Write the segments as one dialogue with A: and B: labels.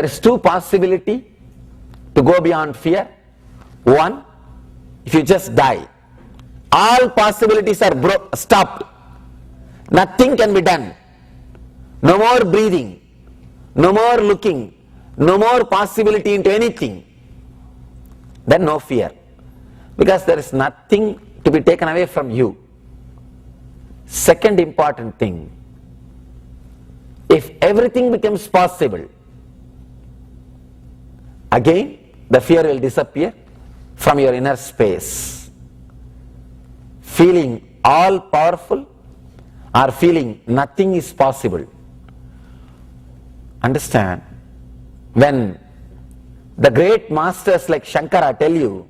A: There is two possibilities to go beyond fear. One, if you just die, all possibilities are stopped. Nothing can be done. No more breathing, no more looking, no more possibility into anything. Then no fear, because there is nothing to be taken away from you. Second important thing, if everything becomes possible, again the fear will disappear from your inner space. Feeling all powerful or feeling nothing is possible. Understand, when the great masters like Shankara tell you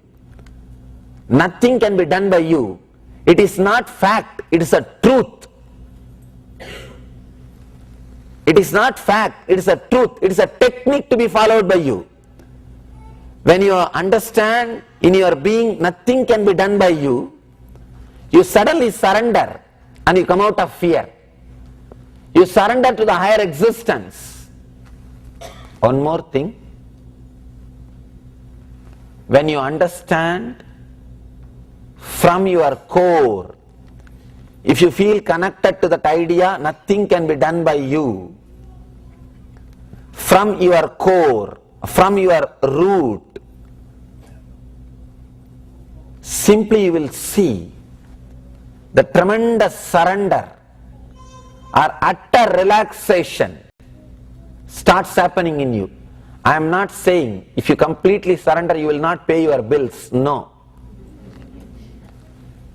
A: nothing can be done by you, it is not fact, it is a truth. It is not fact, it is a truth, it is a technique to be followed by you. When you understand in your being nothing can be done by you, you suddenly surrender and you come out of fear. You surrender to the higher existence. One more thing, when you understand from your core, if you feel connected to that idea, nothing can be done by you, from your core, from your root, simply you will see the tremendous surrender or utter relaxation starts happening in you. I am not saying if you completely surrender you will not pay your bills. No.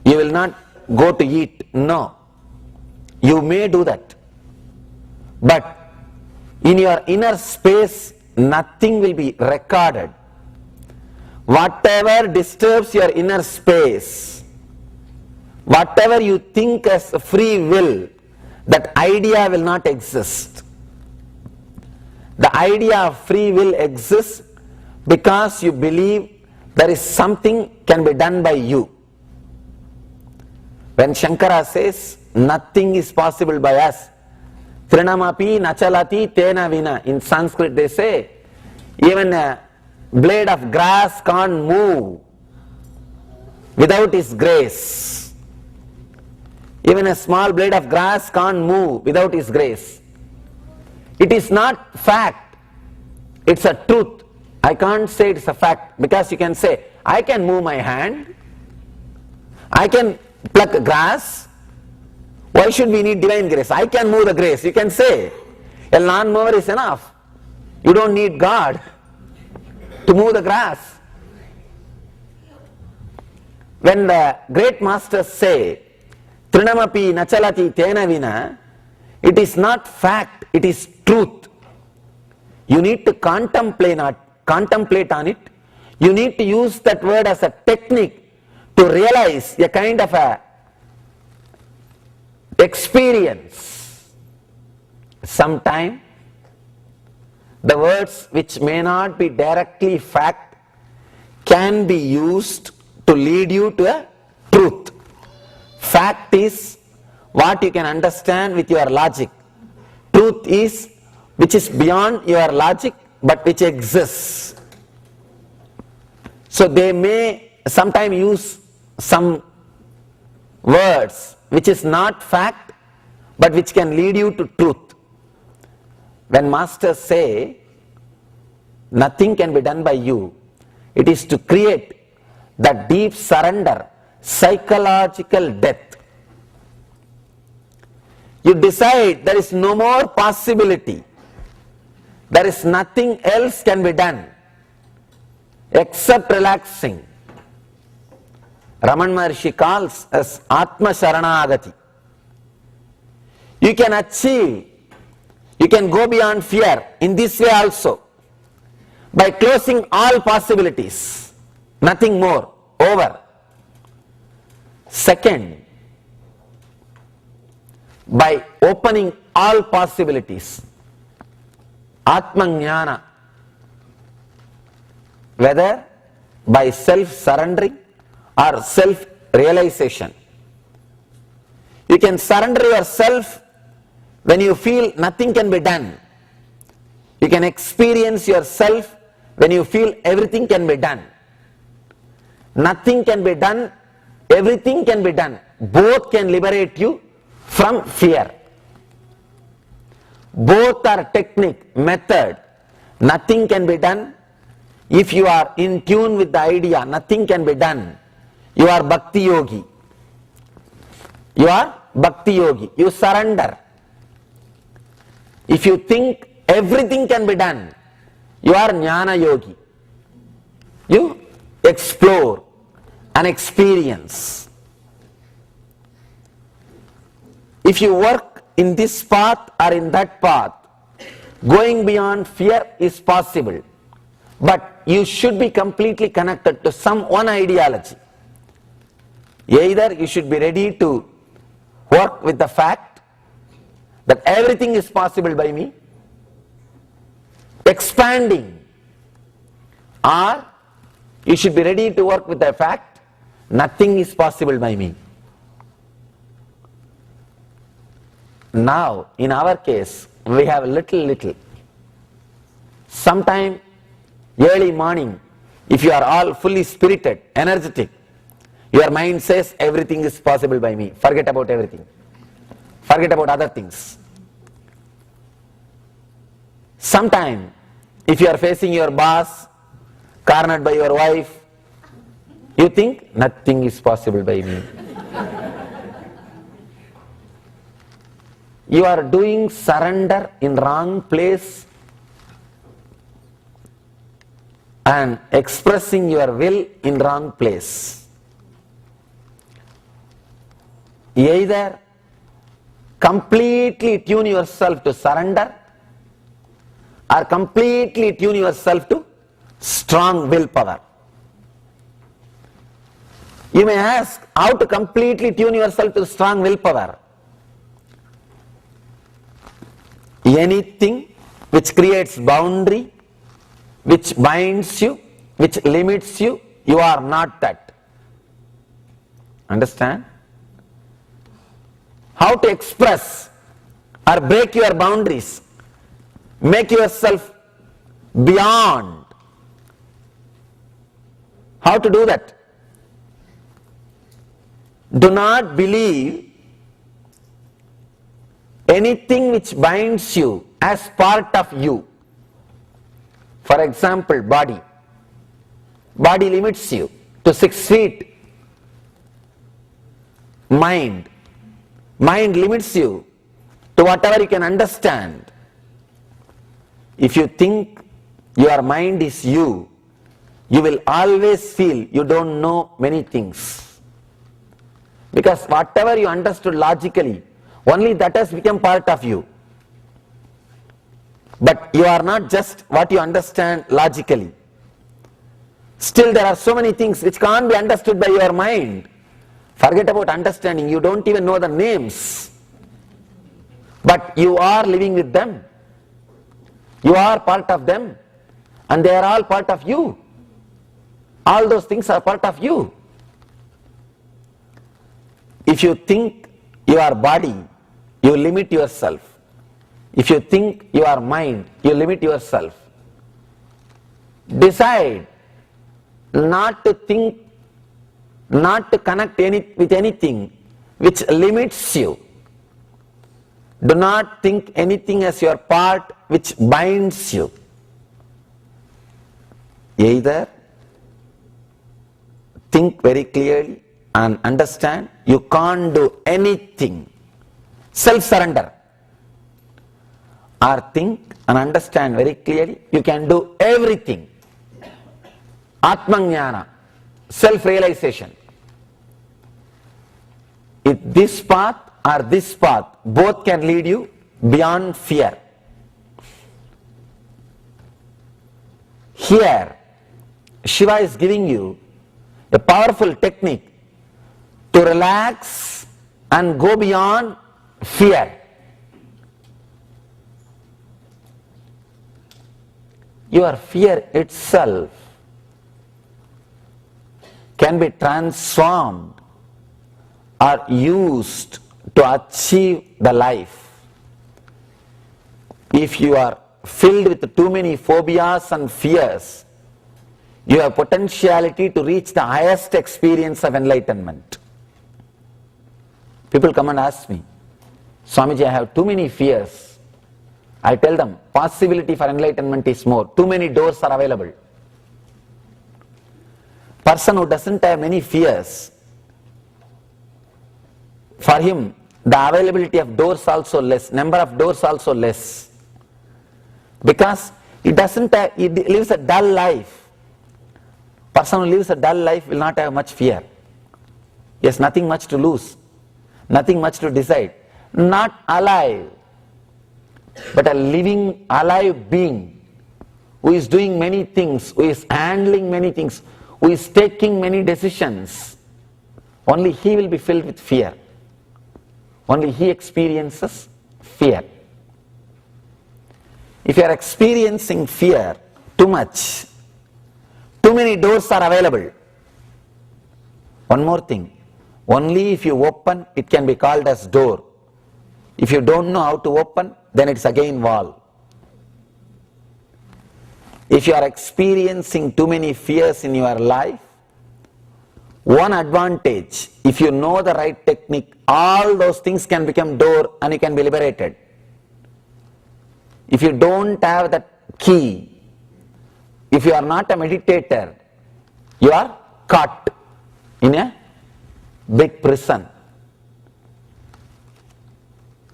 A: You will not go to eat. No. You may do that. But in your inner space, nothing will be recorded. Whatever disturbs your inner space, whatever you think as free will, that idea will not exist. The idea of free will exists because you believe there is something can be done by you. When Shankara says nothing is possible by us, Trinamapi nachalati tena vina, in Sanskrit they say even a blade of grass can't move without His grace. Even a small blade of grass can't move without His grace. It is not fact, it's a truth. I can't say it's a fact, because you can say, I can move my hand, I can pluck grass, why should we need divine grace? I can move the grace. You can say, a lawnmower is enough. You don't need God to move the grass. When the great masters say, Trinamapi nachalati tena vina, it is not fact, it is truth. You need to contemplate on it. You need to use that word as a technique to realize a kind of a experience. Sometime the words which may not be directly fact can be used to lead you to a truth. Fact is what you can understand with your logic. Truth is which is beyond your logic but which exists. So they may sometimes use some words which is not fact but which can lead you to truth. When masters say nothing can be done by you, it is to create that deep surrender, psychological death. You decide there is no more possibility, there is nothing else can be done except relaxing. Raman Maharshi calls as Atma Sharanagati. You can achieve, you can go beyond fear in this way also, by closing all possibilities, nothing more, over. Second, by opening all possibilities, Atma Jnana, whether by self-surrendering or self-realization. You can surrender yourself when you feel nothing can be done. You can experience yourself when you feel everything can be done. Nothing can be done, everything can be done. Both can liberate you from fear. Both are technique, method. Nothing can be done. If you are in tune with the idea, nothing can be done. You are Bhakti Yogi. You are Bhakti Yogi. You surrender. If you think everything can be done, you are Jnana Yogi. You explore and experience. If you work in this path or in that path, going beyond fear is possible. But you should be completely connected to some one ideology. Either you should be ready to work with the fact that everything is possible by me, expanding, or you should be ready to work with the fact nothing is possible by me. Now, in our case, we have little. Sometime early morning, if you are all fully spirited, energetic, your mind says everything is possible by me. Forget about everything. Forget about other things. Sometime, if you are facing your boss, cornered by your wife, you think nothing is possible by me. You are doing surrender in wrong place and expressing your will in wrong place. Either completely tune yourself to surrender or completely tune yourself to strong willpower. You may ask how to completely tune yourself to strong willpower. Anything which creates boundary, which binds you, which limits you, you are not that. Understand? How to express or break your boundaries, make yourself beyond. How to do that? Do not believe anything which binds you as part of you. For example, body. Body limits you to 6 feet. Mind. Mind limits you to whatever you can understand. If you think your mind is you, you will always feel you don't know many things. Because whatever you understood logically, only that has become part of you. But you are not just what you understand logically. Still there are so many things which can't be understood by your mind. Forget about understanding, you don't even know the names. But you are living with them. You are part of them. And they are all part of you. All those things are part of you. If you think you are body, you limit yourself. If you think you are mind, you limit yourself. Decide not to think, not to connect with anything which limits you. Do not think anything as your part which binds you. Either think very clearly and understand you can't do anything. Self-surrender. Or think and understand very clearly you can do everything. Atmajnana, self-realization. If this path or this path, both can lead you beyond fear. Here, Shiva is giving you a powerful technique to relax and go beyond fear. Your fear itself can be transformed or used to achieve the life. If you are filled with too many phobias and fears, you have potentiality to reach the highest experience of enlightenment. People come and ask me, Swamiji, I have too many fears. I tell them, possibility for enlightenment is more. Too many doors are available. Person who doesn't have many fears, for him, the availability of doors also less, number of doors also less. Because he lives a dull life. Person who lives a dull life will not have much fear. He has nothing much to lose, nothing much to decide. Not alive, but a living, alive being who is doing many things, who is handling many things, who is taking many decisions. Only he will be filled with fear. Only he experiences fear. If you are experiencing fear too much, too many doors are available. One more thing, only if you open, it can be called as door. If you don't know how to open, then it's again wall. If you are experiencing too many fears in your life, one advantage, if you know the right technique, all those things can become door and you can be liberated. If you don't have that key, if you are not a meditator, you are caught in a big prison.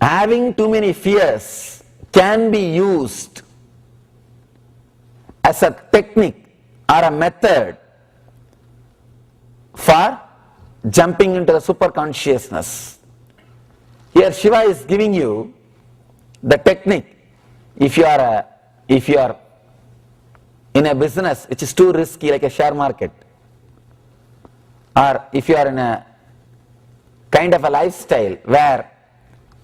A: Having too many fears can be used as a technique or a method for jumping into the superconsciousness. Here Shiva is giving you the technique. If you are in a business which is too risky, like a share market, or if you are in a kind of a lifestyle where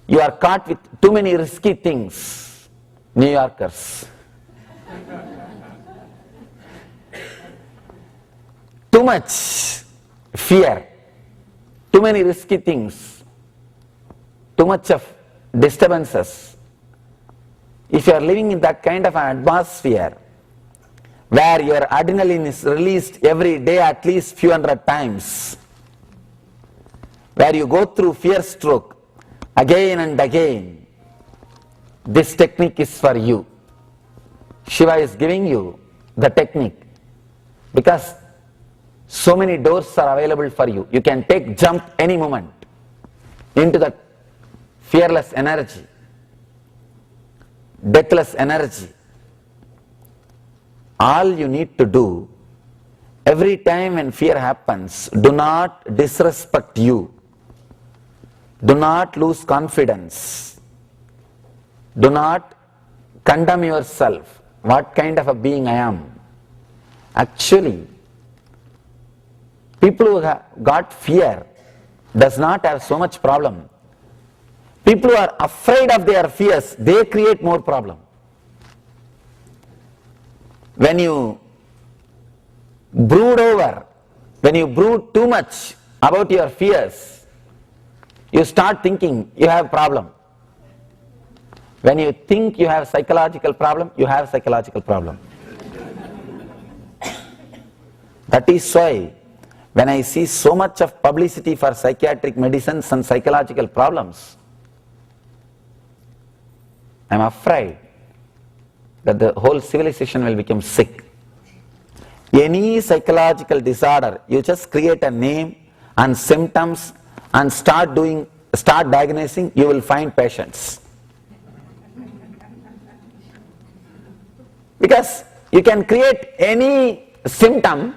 A: you are caught with too many risky things, New Yorkers, too much fear, too many risky things, too much of disturbances. If you are living in that kind of an atmosphere where your adrenaline is released every day at least few hundred times, where you go through fear stroke again and again, this technique is for you. Shiva is giving you the technique because so many doors are available for you. You can take jump any moment into that fearless energy, deathless energy. All you need to do, every time when fear happens, do not disrespect you. Do not lose confidence. Do not condemn yourself. What kind of a being I am? Actually, people who have got fear does not have so much problem. People who are afraid of their fears, they create more problem. When you brood over, when you brood too much about your fears, you start thinking you have problem. When you think you have psychological problem, you have psychological problem. That is why when I see so much of publicity for psychiatric medicines and psychological problems, I am afraid that the whole civilization will become sick. Any psychological disorder, you just create a name and symptoms and start diagnosing, you will find patients. Because you can create any symptom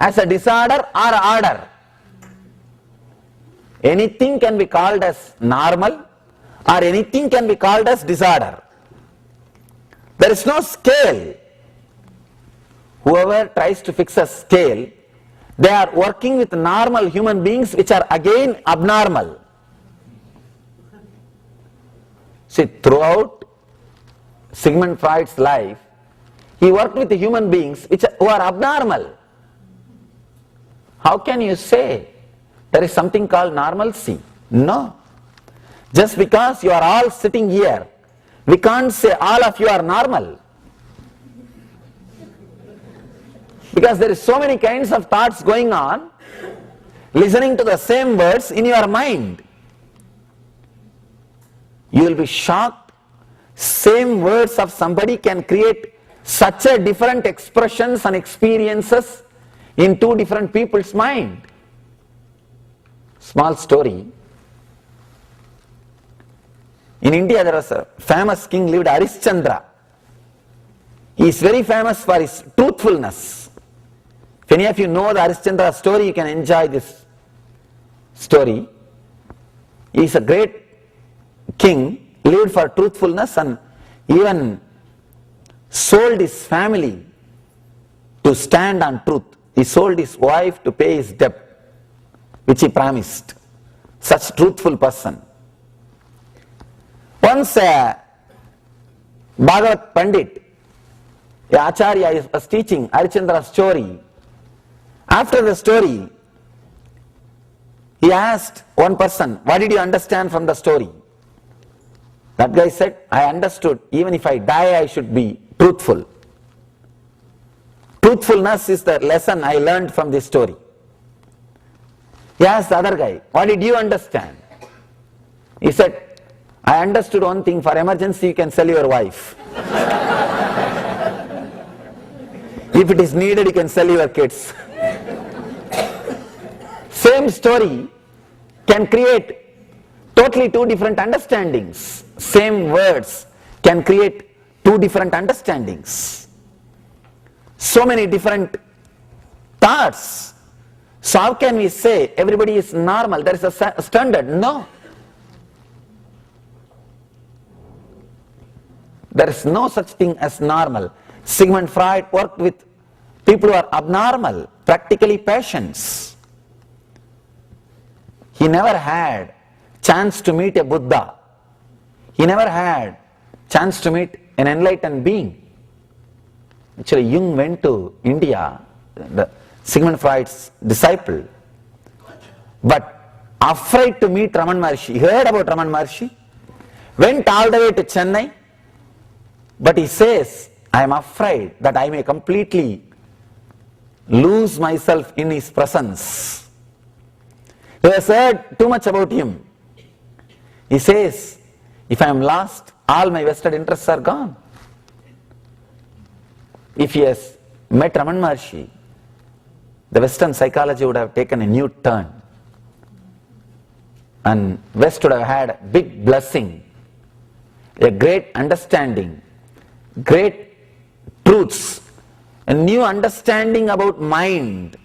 A: as a disorder or order. Anything can be called as normal or anything can be called as disorder. There is no scale. Whoever tries to fix a scale, they are working with normal human beings which are again abnormal. See, throughout Sigmund Freud's life, he worked with human beings who are abnormal. How can you say there is something called normalcy? No. Just because you are all sitting here, We can't say all of you are normal. Because there is so many kinds of thoughts going on, listening to the same words in your mind. You will be shocked. Same words of somebody can create such a different expressions and experiences in two different people's mind. Small story. In India there was a famous king lived, Harishchandra. He is very famous for his truthfulness. If any of you know the Harishchandra story, you can enjoy this story. He is a great king, lived for truthfulness, and even sold his family to stand on truth. He sold his wife to pay his debt, which he promised. Such truthful person. Once a Bhagavat Pandit, a Acharya, was teaching Harishchandra's story. After the story, he asked one person, what did you understand from the story? That guy said, I understood, even if I die, I should be truthful. Truthfulness is the lesson I learned from this story. He asked the other guy, what did you understand? He said, I understood one thing, for emergency you can sell your wife. If it is needed, you can sell your kids. Same story can create totally two different understandings. Same words can create two different understandings. So many different thoughts. So how can we say everybody is normal? There is a standard. No. There is no such thing as normal. Sigmund Freud worked with people who are abnormal, practically patients. He never had chance to meet a Buddha. He never had chance to meet an enlightened being. Actually, Jung went to India, Sigmund Freud's disciple, but afraid to meet Raman Maharshi. He heard about Raman Maharshi, went all the way to Chennai, but he says, I am afraid that I may completely lose myself in his presence. He has heard too much about him. He says, if I am lost, all my vested interests are gone. If he has met Raman Maharshi, the Western psychology would have taken a new turn, and West would have had a big blessing, a great understanding, great truths, a new understanding about mind.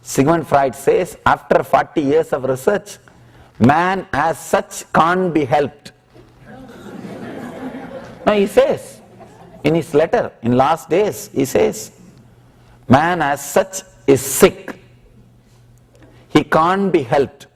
A: Sigmund Freud says, after 40 years of research, man as such can't be helped. No, he says, in his letter, in last days, he says, man as such is sick. He can't be helped.